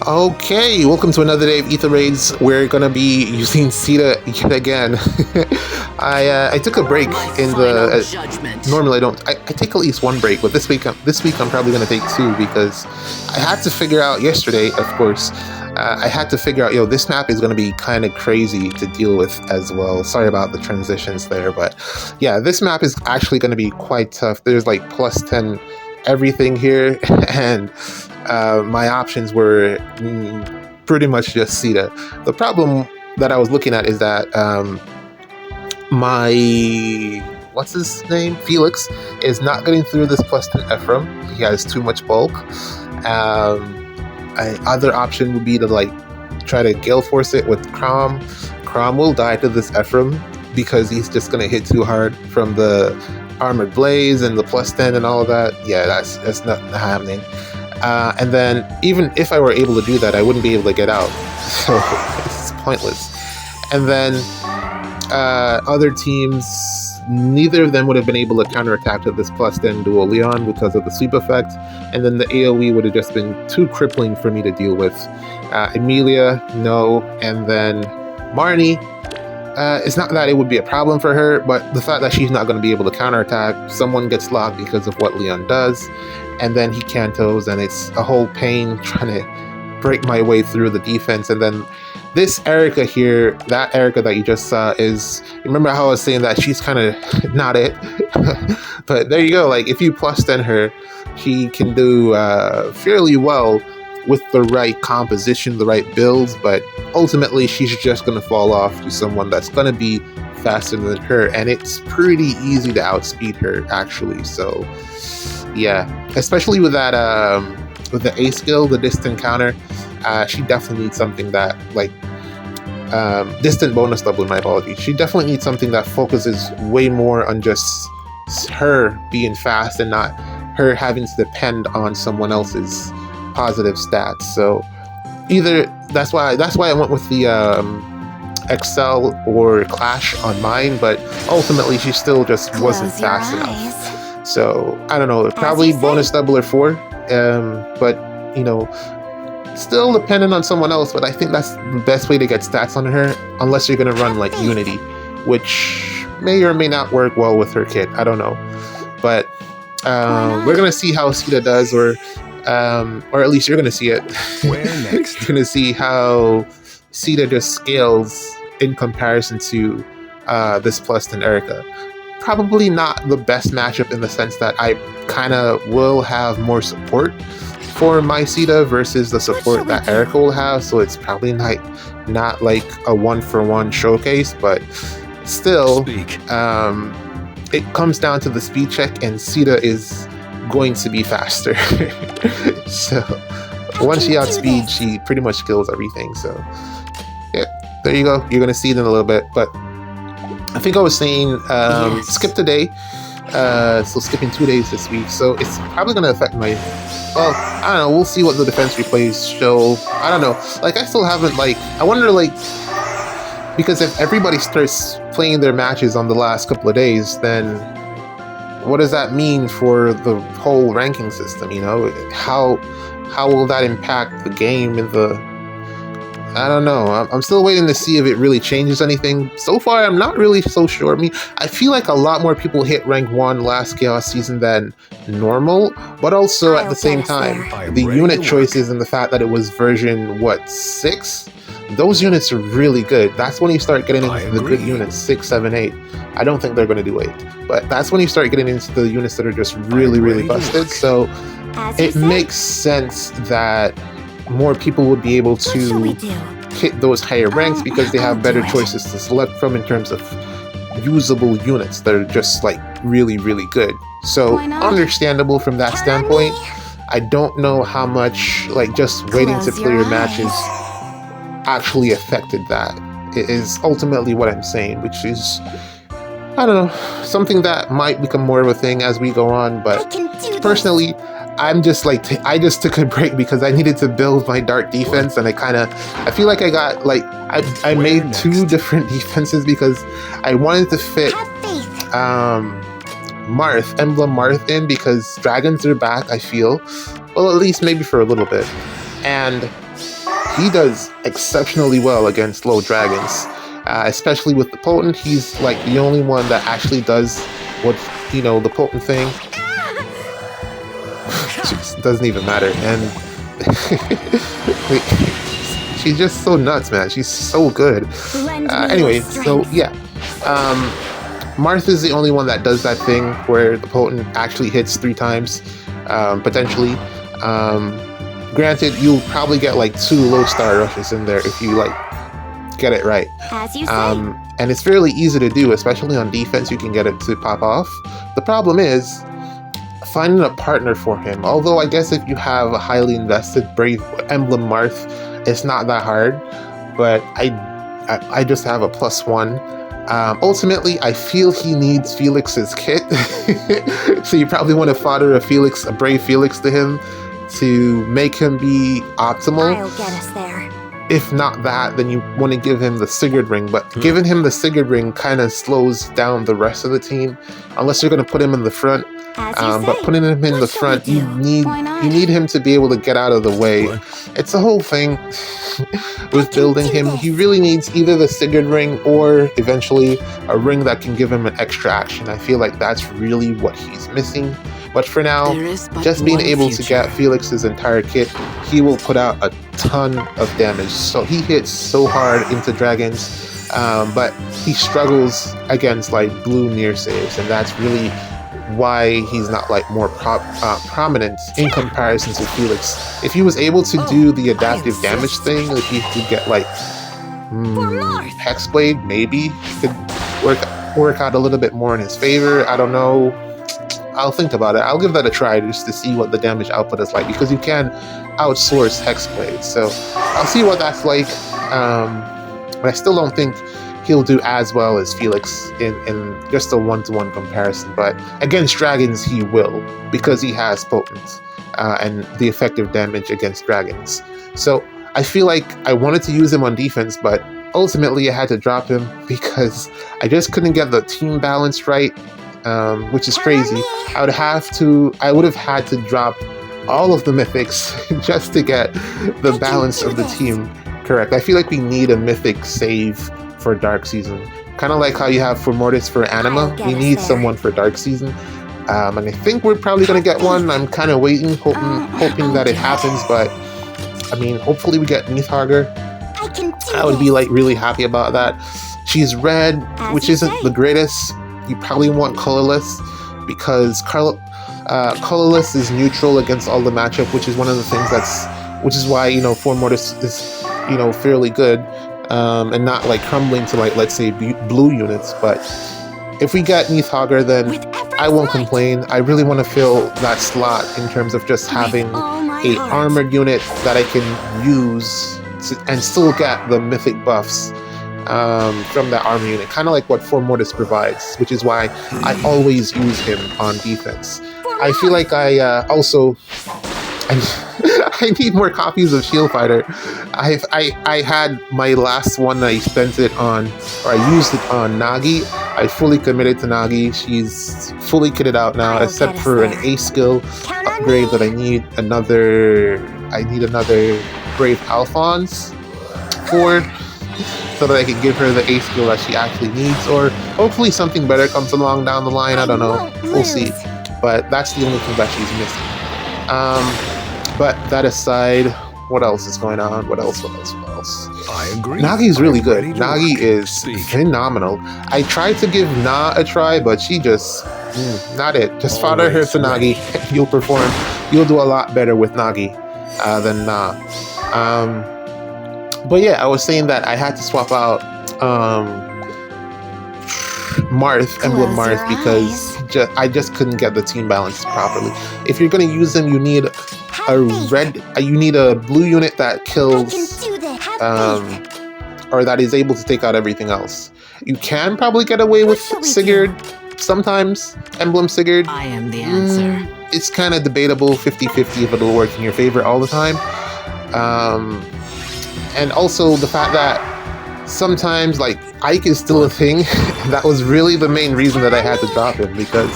Okay, welcome to another day of Ether Raids. We're gonna be using Sita yet again. I took a break in the. Normally I don't. I take at least one break, but this week I'm probably gonna take two because I had to figure out yesterday. Of course, I had to figure out. This map is gonna be kind of crazy to deal with as well. Sorry about the transitions there, but yeah, this map is actually gonna be quite tough. There's like +10 everything here, and my options were pretty much just Sita. The problem that I was looking at is that my what's his name, Felix, is not getting through this +10 Ephraim. He has too much bulk. Other option would be to try to Gale Force it with Crom. Crom will die to this Ephraim because he's just gonna hit too hard from the Armored Blaze and the +10 and all of that. Yeah, that's not happening. And then even if I were able to do that, I wouldn't be able to get out. So it's pointless. And then other teams, neither of them would have been able to counterattack to this +10 dual Leon because of the sweep effect. And then the AoE would have just been too crippling for me to deal with. Emilia, no. And then Marnie, it's not that it would be a problem for her, but the fact that she's not going to be able to counterattack, someone gets locked because of what Leon does, and then he cantos, and it's a whole pain trying to break my way through the defense. And then this Erica here, that Erica that you just saw is, remember how I was saying that she's kind of not it? But there you go, if you +10 her, she can do fairly well with the right composition, the right builds, but ultimately she's just going to fall off to someone that's going to be faster than her, and it's pretty easy to outspeed her actually. So yeah, especially with that with the A skill, the distant counter, she definitely needs something that distant bonus double, my apologies. She definitely needs something that focuses way more on just her being fast and not her having to depend on someone else's positive stats. So either that's why I went with the Excel or Clash on mine, but ultimately she still just wasn't fast enough. So I don't know, probably bonus double or 4, but still dependent on someone else. But I think that's the best way to get stats on her, unless you're gonna run Unity, which may or may not work well with her kit. I don't know, but we're gonna see how Sita does, or at least you're gonna see it. Where next? You're gonna see how Sita just scales in comparison to this +10 Erica. Probably not the best matchup in the sense that I kind of will have more support for my Sita versus the support that Erica will have, so it's probably not like a 1-for-1 showcase, but still, it comes down to the speed check, and Sita is going to be faster. So once she outspeeds, she pretty much kills everything. So yeah, there you go. You're gonna see it in a little bit, but I think I was saying skip today, so skipping 2 days this week. So it's probably gonna affect my. Well, I don't know. We'll see what the defense replays show. I don't know. I still haven't I wonder because if everybody starts playing their matches on the last couple of days, then what does that mean for the whole ranking system? How will that impact the game and I don't know. I'm still waiting to see if it really changes anything. So far, I'm not really so sure. I feel like a lot more people hit rank 1 last Chaos season than normal, but also at the same time, the unit choices and the fact that it was version 6, those units are really good. That's when you start getting into the good units, 6, 7, 8. I don't think they're going to do 8, but that's when you start getting into the units that are just really, really busted. So it makes sense that more people would be able to hit those higher ranks because they have better choices to select from in terms of usable units that are just really, really good. So understandable from that standpoint. I don't know how much just waiting to clear matches actually affected that. It is ultimately what I'm saying, which is, I don't know, something that might become more of a thing as we go on. But personally, I'm just I just took a break because I needed to build my dark defense, and I feel like I got I made 2 different defenses because I wanted to fit Emblem Marth in, because dragons are back, I feel. Well, at least maybe for a little bit. and he does exceptionally well against low dragons, especially with the potent. He's like the only one that actually does what, the potent thing. It doesn't even matter. And she's just so nuts, man. She's so good. Anyway, so yeah. Marth is the only one that does that thing where the potent actually hits 3 times, potentially. Granted, you'll probably get like 2 low star rushes in there if you like get it right. As you say. And it's fairly easy to do, especially on defense. You can get it to pop off. The problem is finding a partner for him. Although I guess if you have a highly invested Brave Emblem Marth, it's not that hard. But I just have a +1. Ultimately, I feel he needs Felix's kit. So you probably want to fodder a Brave Felix to him to make him be optimal. I'll get us there. If not that, then you want to give him the Sigurd ring. But giving him the Sigurd ring kind of slows down the rest of the team, unless you're going to put him in the front. But putting him in the front, you need him to be able to get out of the way. It's a whole thing with building him. He really needs either the Sigurd ring or eventually a ring that can give him an extra action. I feel like that's really what he's missing. But for now, just being able to get Felix's entire kit, he will put out a ton of damage. So he hits so hard into dragons, but he struggles against like blue near saves, and that's really why he's not like more prominent in comparison to Felix. If he was able to do the adaptive damage thing, if he could get like Hexblade, maybe he could work out a little bit more in his favor. I don't know. I'll think about it. I'll give that a try just to see what the damage output is like, because you can outsource Hexblade. So I'll see what that's like. But I still don't think he'll do as well as Felix in just a one-to-one comparison. But against dragons, he will, because he has potent and the effective damage against dragons. So I feel like I wanted to use him on defense, but ultimately I had to drop him because I just couldn't get the team balance right. Which is crazy. I would have had to drop all of the mythics just to get the balance of the team correct. I feel like we need a mythic save for Dark Season. Kind of like how you have for Mortis for Anima. We need someone for Dark Season. And I think we're probably going to get one. I'm kind of waiting, hoping that it happens. But, I mean, hopefully we get Nidhogger. I would be, like, really happy about that. She's red, which isn't the greatest. You probably want colorless because colorless is neutral against all the matchup, which is one of the things which is why, For Mortis is, fairly good, and not like crumbling to like, let's say blue units. But if we get Nidhogger, then I won't complain. I really want to fill that slot in terms of just having a armored unit that I can use and still get the mythic buffs from that armor unit, kind of like what For Mortis provides, which is why I always use him on defense. I feel like I need more copies of Shield Fighter. I had my last one, I spent it on, or I used it on Nagi. I fully committed to Nagi. She's fully kitted out now, except for an A skill upgrade that I need another Brave Alphonse for, so that I can give her the A skill that she actually needs, or hopefully something better comes along down the line. I don't know. We'll see. But that's the only thing that she's missing. But that aside, what else is going on? What else? I agree. Nagi's really good. Nagi is phenomenal. I tried to give Na a try, but she just, not it. Just fodder her to Nagi. You'll perform. You'll do a lot better with Nagi than Na. But yeah, I was saying that I had to swap out Marth, Emblem Marth, because I just couldn't get the team balance properly. If you're gonna use them, you need a blue unit that kills, or that is able to take out everything else. You can probably get away with Sigurd sometimes, Emblem Sigurd. I am the answer. It's kind of debatable, 50-50 if it'll work in your favor all the time. And also the fact that sometimes like Ike is still a thing. That was really the main reason that I had to drop him, because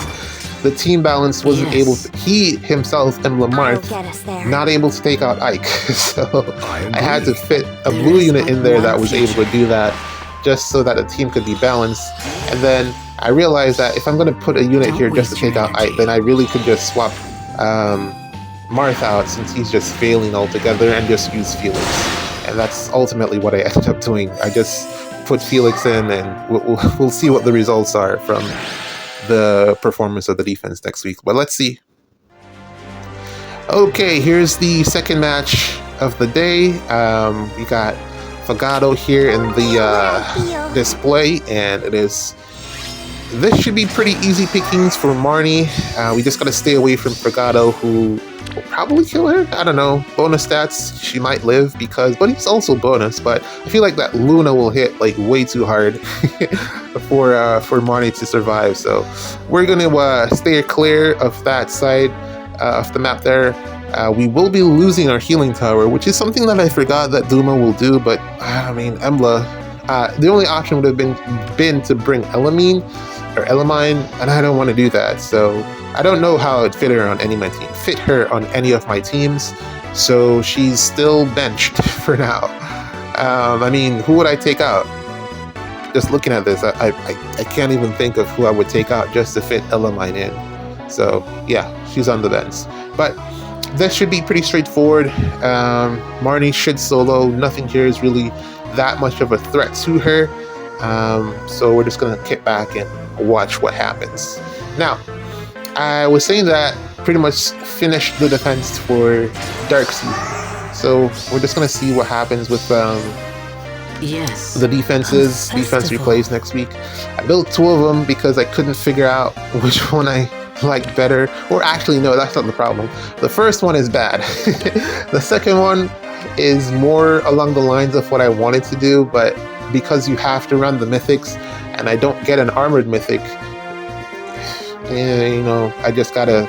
the team balance wasn't able to, he himself and I'll Lamarth get us there. not able to take out Ike. So I I had to agree. fit a blue unit in there that was able to do that, just so that the team could be balanced. And then I realized that if I'm going to put a unit here just to take out Ike, then I really could just swap Marth out, since he's just failing altogether, and just use Felix. And that's ultimately what I ended up doing. I just put Felix in, and we'll see what the results are from the performance of the defense next week. But let's see. Okay, here's the second match of the day. We got Fagado here in the display, and this should be pretty easy pickings for Marnie. We just gotta stay away from Fagado, who will probably kill her. I don't know. Bonus stats, she might live, but he's also bonus. But I feel like that Luna will hit like way too hard for Marnie to survive. So we're gonna stay clear of that side of the map there. We will be losing our healing tower, which is something that I forgot that Duma will do. But I mean, Embla, the only option would have been to bring Elamine, and I don't want to do that. So I don't know how it fit her on any of my teams. So she's still benched for now. I mean, who would I take out? Just looking at this, I can't even think of who I would take out just to fit Elamine in. So yeah, she's on the bench. But that should be pretty straightforward. Marnie should solo. Nothing here is really that much of a threat to her. So we're just gonna kick back and watch what happens. Now, I was saying that pretty much finished the defense for Darkseid. So we're just gonna see what happens with the defense replays next week. I built 2 of them because I couldn't figure out which one I like better. Or actually, no, that's not the problem. The first one is bad. The second one is more along the lines of what I wanted to do, but because you have to run the mythics and I don't get an armored mythic, I just gotta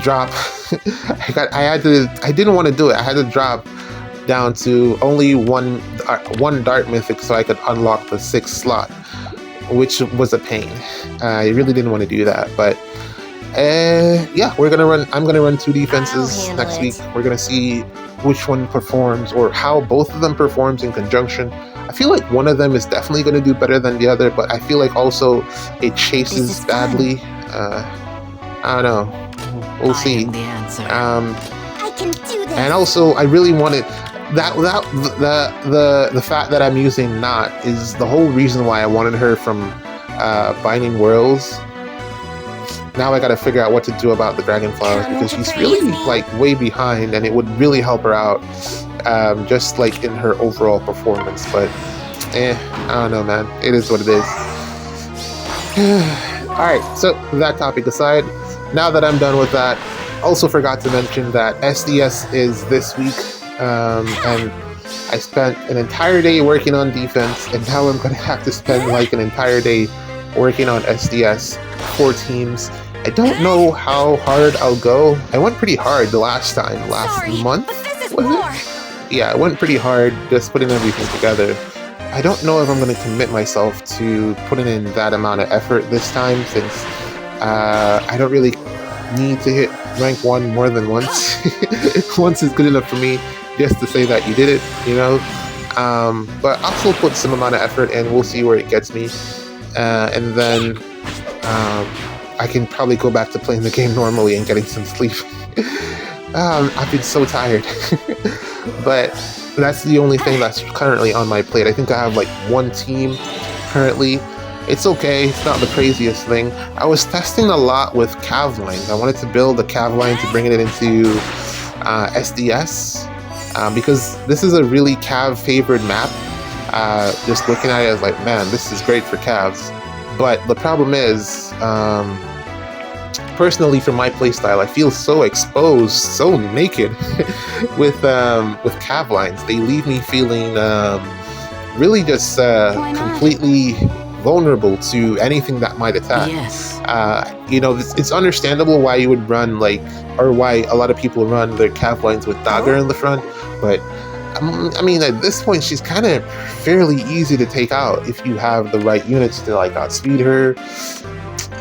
drop. I didn't want to do it. I had to drop down to only one dart mythic so I could unlock the 6th slot, which was a pain. I really didn't want to do that, but yeah, I'm gonna run 2 defenses next week. We're gonna see which one performs, or how both of them performs in conjunction. I feel like one of them is definitely going to do better than the other, but I feel like also it chases badly. I don't know. We'll see. I can do this. And also, I really wanted the fact that I'm using Not is the whole reason why I wanted her from Binding Worlds. Now I gotta figure out what to do about the Dragonflowers, because she's really like way behind, and it would really help her out, just like in her overall performance. But I don't know, man. It is what it is. Alright, so that topic aside, now that I'm done with that, also forgot to mention that SDS is this week, and I spent an entire day working on defense, and now I'm gonna have to spend like an entire day working on SDS, 4 teams. I don't know how hard I'll go. I went pretty hard the last month. But this is was more. it? Yeah, I went pretty hard just putting everything together. I don't know if I'm going to commit myself to putting in that amount of effort this time, since I don't really need to hit rank 1 more than once. Once is good enough for me just to say that you did it, but I'll still put some amount of effort, and we'll see where it gets me. And then I can probably go back to playing the game normally and getting some sleep. I've been so tired. But that's the only thing that's currently on my plate. I think I have like 1 team currently. It's okay, it's not the craziest thing. I was testing a lot with Cav lines. I wanted to build a Cav line to bring it into SDS, because this is a really Cav favored map. Just looking at it, I was like, man, this is great for Cavs. But the problem is, personally, for my playstyle, I feel so exposed, so naked with Cav lines. They leave me feeling really just completely vulnerable to anything that might attack. Yes. It's understandable why you would run or why a lot of people run their Cav lines with Dagger in the front, but I mean, at this point, she's kind of fairly easy to take out if you have the right units to outspeed her.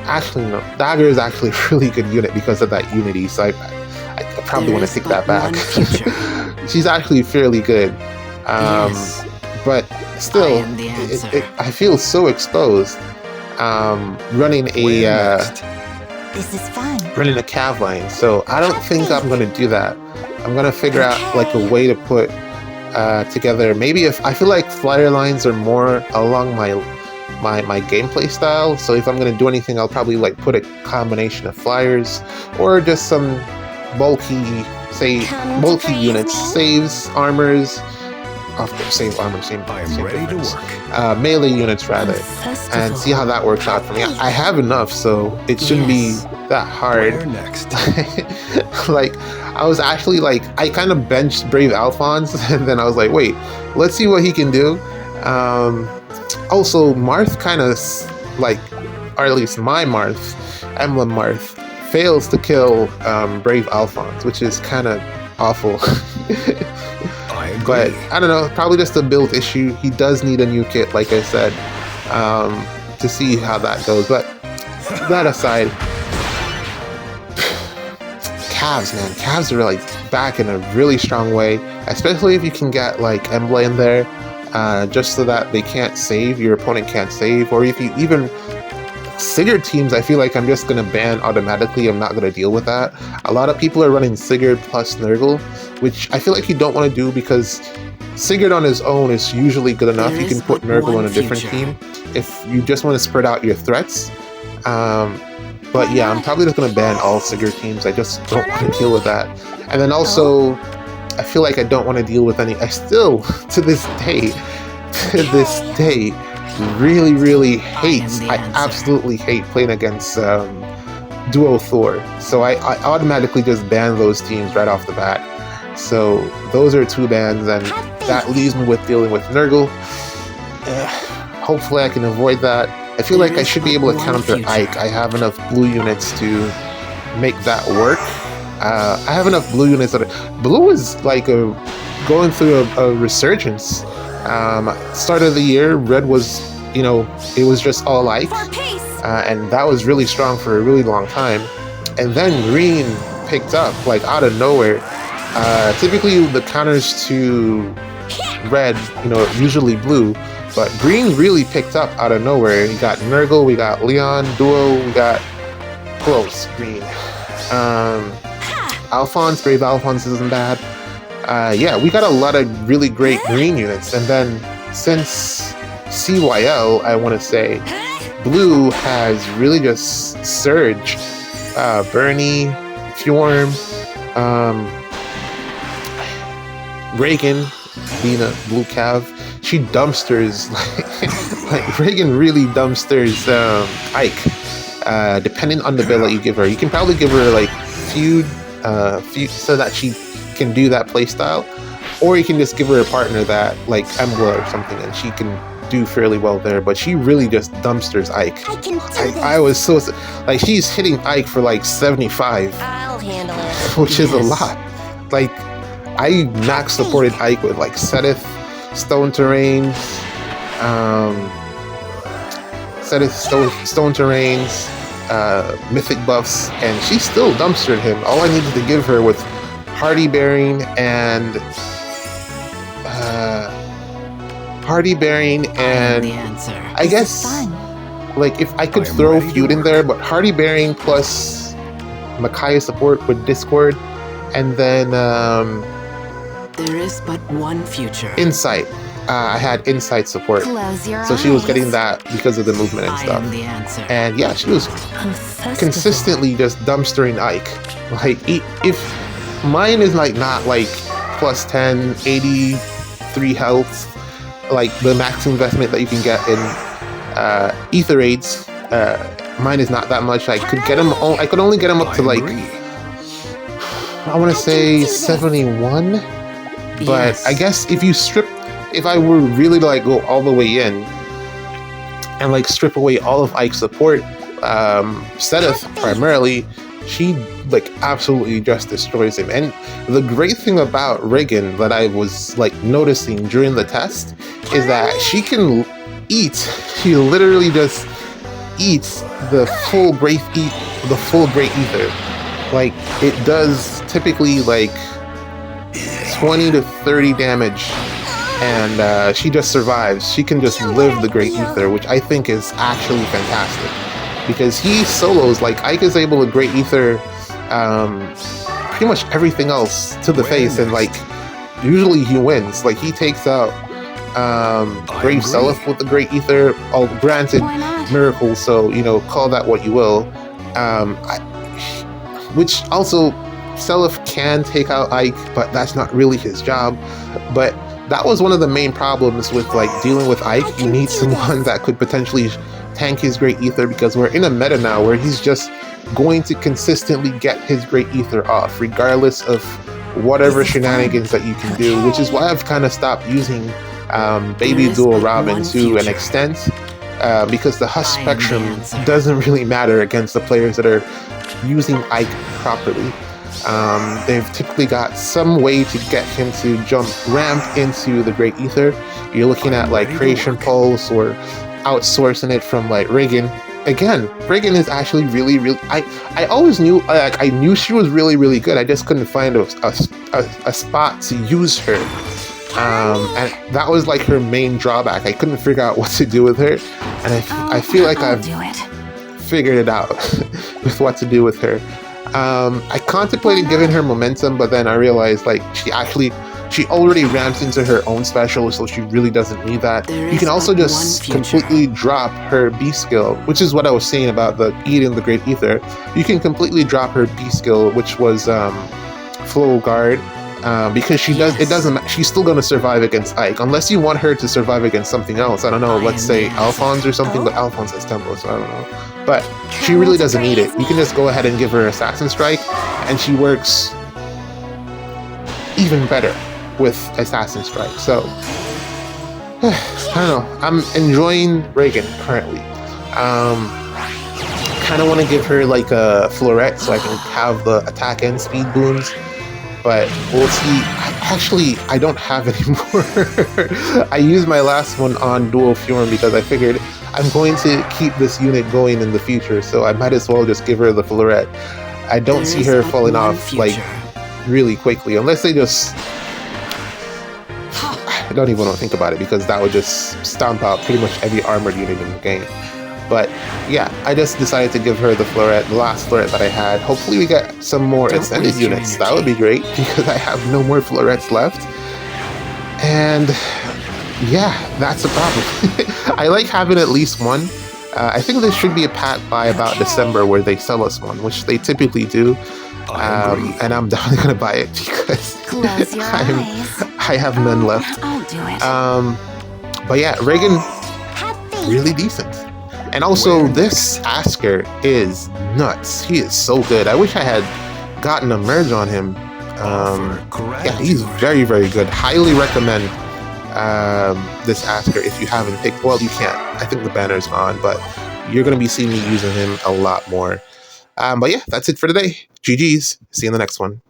Actually, no. Dagger is actually a really good unit because of that unity, so I probably want to take that back. She's actually fairly good. Yes. But still, I am the answer. I feel so exposed running Where a next? This is fun. running a cav line. So I don't think I'm going to do that. I'm going to figure out like a way to put together. Maybe if I feel like flyer lines are more along my gameplay style. So if I'm going to do anything, I'll probably like put a combination of flyers or just some bulky Come bulky praise units, me? saves, armors. Of course, same armor, same. I am same ready to difference. work. Melee units rather, Festival. and see how that works out for me. I have enough, so it shouldn't Yes. be that hard. Where next? Like, I was actually like, I kind of benched Brave Alphonse, and then I was like, wait, let's see what he can do. Also, Marth kind of like, or at least my Marth, Emblem Marth, fails to kill Brave Alphonse, which is kind of awful. I agree. But I don't know, probably just a build issue. He does need a new kit, like I said, to see how that goes. But that aside, Cavs, man, Cavs are like back in a really strong way, especially if you can get like Embla in there, just so that they can't save, your opponent can't save, or if you even Sigurd teams, I feel like I'm just going to ban automatically. I'm not going to deal with that. A lot of people are running Sigurd plus Nurgle, which I feel like you don't want to do because Sigurd on his own is usually good enough. There You can is put but Nurgle one on a different future. team if you just want to spread out your threats. But yeah, I'm probably just going to ban all Sigurd teams. I just don't want to deal with that. And then also, I feel like I don't want to deal with any. I still, to this day, really hate. the I answer. absolutely hate playing against Duo Thor. So I automatically just ban those teams right off the bat. So those are two bans, and that leaves me with dealing with Nurgle. Hopefully I can avoid that. I feel like I should be able to counter Ike. I have enough blue units to make that work. I have enough blue units that blue is like going through a resurgence. Start of the year, red was, it was just all Ike, For peace. and that was really strong for a really long time. And then green picked up like out of nowhere. Typically the counters to red, usually blue, but green really picked up out of nowhere. We got Nurgle, we got Leon, Duo, we got who else? Green. Alphonse, Brave Alphonse isn't bad. Yeah, we got a lot of really great green units, and then since CYL, I want to say, blue has really just surged. Bernie, Fjorm, Reagan, being a blue cav, she dumpsters, like Reagan really dumpsters Ike, depending on the build that you give her. You can probably give her like feud so that she can do that playstyle, or you can just give her a partner that like Embla or something, and she can do fairly well there. But she really just dumpsters Ike. I can do this. I was so like, she's hitting Ike for like 75, I'll handle it. which is a Yes. lot. Like, I max supported Ike with like Setith, Stone Terrains, Stone Terrains, Mythic buffs, and she still dumpstered him. All I needed to give her with Hardy Bearing and I am the answer. I This guess is fun. like if I could I am throw ready to feud in work. there, but Hardy Bearing plus Micaiah support with Discord, and then There is but one future. Insight. I had Insight support, Close your eyes. so she was getting that because of the movement and I stuff. am the answer. And yeah, she was A festival. consistently just dumpstering Ike. Like, if mine is like not like plus 10, 83 health, like the max investment that you can get in Ether Raids, mine is not that much. I could get him. I could only get him up to I like, agree. I want to say 71. But Yes. I guess if I were really to like go all the way in and like strip away all of Ike's support, Setith primarily, she like absolutely just destroys him. And the great thing about Regan that I was like noticing during the test is that she can eat. She literally just eats the full Great Ether. Like, it does typically like 20 to 30 damage, and she just survives. She can just live the Great Ether, which I think is actually fantastic, because he solos, like, Ike is able to Great Ether pretty much everything else to the face, and like usually he wins. Like, he takes out Brave Seliph with the Great Ether. Oh, granted, Miracle, so call that what you will. Which also, Seliph can take out Ike, but that's not really his job. But that was one of the main problems with like dealing with Ike. You need someone that could potentially tank his Great Ether, because we're in a meta now where he's just going to consistently get his Great Ether off, regardless of whatever shenanigans that you can do, which is why I've kind of stopped using Baby Dual Robin to an extent, because the Husk Spectrum doesn't really matter against the players that are using Ike properly. They've typically got some way to get him to ramp into the Great Ether. You're looking at like Creation Pulse or outsourcing it from like Reagan. Again, Reagan is actually really, really. I always knew, like, I knew she was really, really good. I just couldn't find a spot to use her. And that was like her main drawback. I couldn't figure out what to do with her, and I feel like I've figured it out with what to do with her. I contemplated giving her momentum, but then I realized like she already ramps into her own special, so she really doesn't need that. You can also just completely drop her B skill, which is what I was saying about the eating the Great Ether. You can completely drop her B skill, which was Flow Guard, because she's still going to survive against Ike, unless you want her to survive against something else. I don't know, let's say Alphonse or something, but Alphonse has tempo, so I don't know. But she really doesn't need it. You can just go ahead and give her Assassin Strike, and she works even better with Assassin Strike. So I don't know, I'm enjoying Reagan currently. Kind of want to give her like a Floret so I can have the attack and speed boons, but we'll see. I don't have any more. I used my last one on Dual Fjorm because I figured I'm going to keep this unit going in the future, so I might as well just give her the Floret. I don't see her falling off like really quickly, unless they just... I don't even want to think about it, because that would just stomp out pretty much every armored unit in the game. But yeah, I just decided to give her the Floret, the last Floret that I had. Hopefully we get some more extended units. That would be great, because I have no more Florets left. And yeah, that's the problem. I like having at least one. I think there should be a pack by about December where they sell us one, which they typically do. And I'm definitely going to buy it, because I have none left. I'll do it. But yeah, Reagan, really decent. And also, this Asker is nuts. He is so good. I wish I had gotten a merge on him. Yeah, he's very, very good. Highly recommend this Asker if you haven't picked. Well, you can't. I think the banner's on, but you're going to be seeing me using him a lot more. But yeah, that's it for today. GG's. See you in the next one.